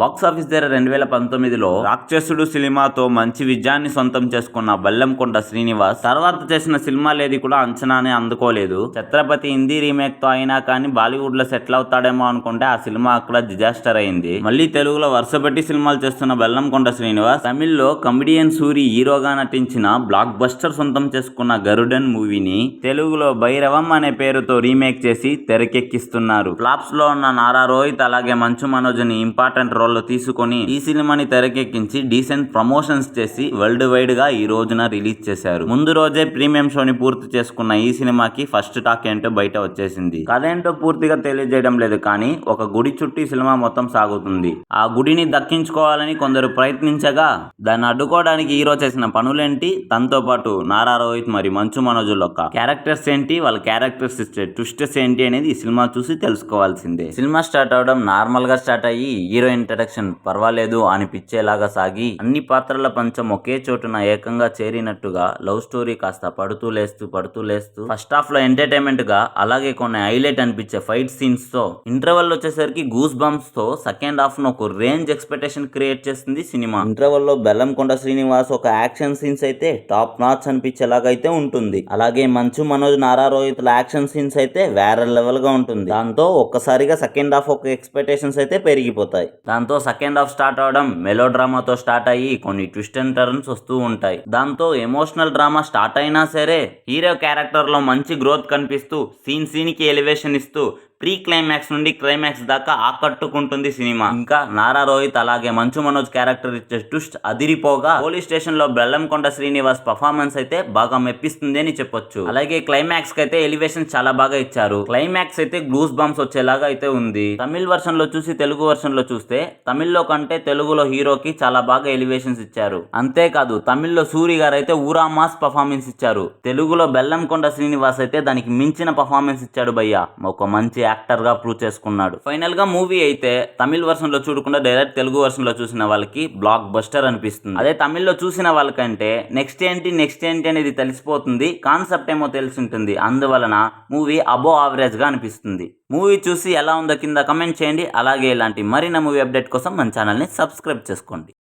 Box office దగ్గర 2019లో రాక్షసుడు సినిమాతో మంచి విజయాన్ని సొంతం చేసుకున్న బెల్లంకొండ శ్రీనివాస్ తర్వాత చేసిన సినిమాలేది కూడా అంచనానే అందుకోలేదు. ఛత్రపతి హిందీ రీమేక్ తో అయినా కానీ బాలీవుడ్ లో సెటిల్ అవుతాడేమో అనుకుంటే ఆ సినిమా అక్కడ డిజాస్టర్ అయింది. మళ్ళీ తెలుగులో వరుసపెట్టి సినిమాలు చేస్తున్న బెల్లంకొండ శ్రీనివాస్ తమిళ్లో కమిడియన్ సూరి హీరోగా నటించిన బ్లాక్ బస్టర్ సొంతం చేసుకున్న గరుడన్ మూవీని తెలుగులో భైరవం అనే పేరుతో రీమేక్ చేసి తెరకెక్కిస్తున్నారు. ఫ్లాప్స్ లో ఉన్న నారా రోహిత్ అలాగే మంచు మనోజ్ ని ఇంపార్టెంట్ రోల్ తీసుకొని ఈ సినిమాని తెరకెక్కించి డీసెంట్ ప్రమోషన్స్ చేసి వరల్డ్ వైడ్ గా ఈ రోజున రిలీజ్ చేశారు. ముందు రోజే ప్రీమియం షోని పూర్తి చేసుకున్న ఈ సినిమాకి ఫస్ట్ టాక్ ఏంటో బయట వచ్చేసింది. కథ ఏంటో పూర్తిగా తెలియజేయడం లేదు కానీ ఒక గుడి చుట్టూ సినిమా మొత్తం సాగుతుంది. ఆ గుడిని దక్కించుకోవాలని కొందరు ప్రయత్నించగా దాన్ని అడ్డుకోవడానికి హీరో చేసిన పనులేంటి, తనతో పాటు నారా రోహిత్ మరి మంచు మనోజ్ యొక్క క్యారెక్టర్స్ ఏంటి, వాళ్ళ క్యారెక్టర్స్ ఇచ్చే ట్విస్టర్స్ ఏంటి అనేది ఈ సినిమా చూసి తెలుసుకోవాల్సిందే. సినిమా స్టార్ట్ అవడం నార్మల్ గా స్టార్ట్ అయ్యి హీరో ఇంట్రడక్షన్ పర్వాలేదు అనిపించేలాగా సాగి అన్ని పాత్రల పంచం ఒకే చోటున ఏకంగా చేరినట్టుగా లవ్ స్టోరీ కాస్త పడుతూ లేస్తూ ఫస్ట్ హాఫ్ లో ఎంటర్టైన్మెంట్ గా అలాగే కొన్ని హైలైట్ అనిపించే ఫైట్ సీన్స్ తో ఇంటర్వెల్ వచ్చేసరికి గూస్ బంప్స్ తో సెకండ్ హాఫ్ ను ఒక రేంజ్ ఎక్స్పెక్టేషన్ క్రియేట్ చేస్తుంది సినిమా. ఇంటర్వెల్ లో బెల్లంకొండ శ్రీనివాస్ ఒక యాక్షన్ సీన్స్ అయితే టాప్ నాచ్ అనిపించేలాగా అయితే ఉంటుంది. అలాగే మంచు మనోజ్ నారా రోహిత్ యాక్షన్ సీన్స్ అయితే వేరే లెవెల్ గా ఉంటుంది. దాంతో ఒక్కసారిగా సెకండ్ హాఫ్ ఒక ఎక్స్పెక్టేషన్స్ అయితే పెరిగిపోతాయి. దాంతో సెకండ్ హాఫ్ స్టార్ట్ అవడం మెలో డ్రామాతో స్టార్ట్ అయ్యి కొన్ని ట్విస్ట్ అండ్ టర్న్స్ వస్తూ ఉంటాయి. దాంతో ఎమోషనల్ డ్రామా స్టార్ట్ అయినా సరే హీరో క్యారెక్టర్ లో మంచి గ్రోత్ కనిపిస్తూ సీన్ కి ఎలివేషన్ ఇస్తూ ప్రీ క్లైమాక్స్ నుండి క్లైమాక్స్ దాకా ఆకట్టుకుంటుంది సినిమా. ఇంకా నారా రోహిత్ అలాగే మంచు మనోజ్ క్యారెక్టర్ ఇచ్చే ట్విస్ట్ అదిరిపోగా పోలీస్ స్టేషన్ లో బెల్లంకొండ శ్రీనివాస్ పర్ఫార్మెన్స్ అయితే బాగా మెప్పిస్తుంది అని చెప్పొచ్చు. అలాగే క్లైమాక్స్ కి అయితే ఎలివేషన్ చాలా బాగా ఇచ్చారు. క్లైమాక్స్ అయితే గ్లూస్ బంప్స్ వచ్చేలాగా అయితే ఉంది. తమిళ్ వర్షన్ లో చూసి తెలుగు వర్షన్ లో చూస్తే తమిళ్లో కంటే తెలుగులో హీరోకి చాలా బాగా ఎలివేషన్స్ ఇచ్చారు. అంతేకాదు తమిళ్లో సూరి గారు అయితే ఊరా మాస్ పర్ఫార్మెన్స్ ఇచ్చారు. తెలుగులో బెల్లంకొండ శ్రీనివాస్ అయితే దానికి మించిన పర్ఫార్మెన్స్ ఇచ్చాడు భయ్య. ఒక మంచి యాక్టర్ గా ప్రూవ్ చేసుకున్నాడు. ఫైనల్ గా మూవీ అయితే తమిళ వర్షన్ లో చూడకుండా డైరెక్ట్ తెలుగు వర్షన్ లో చూసిన వాళ్ళకి బ్లాక్ బస్టర్ అనిపిస్తుంది. అదే తమిళ్లో చూసిన వాళ్ళకంటే నెక్స్ట్ ఏంటి అనేది తెలిసిపోతుంది. కాన్సెప్ట్ ఏమో తెలిసి ఉంటుంది. అందువలన మూవీ అబో యావరేజ్ గా అనిపిస్తుంది. మూవీ చూసి ఎలా ఉందో కింద కమెంట్ చేయండి. అలాగే ఇలాంటి మరిన్ని మూవీ అప్డేట్ కోసం మన ఛానల్ ని సబ్స్క్రైబ్ చేసుకోండి.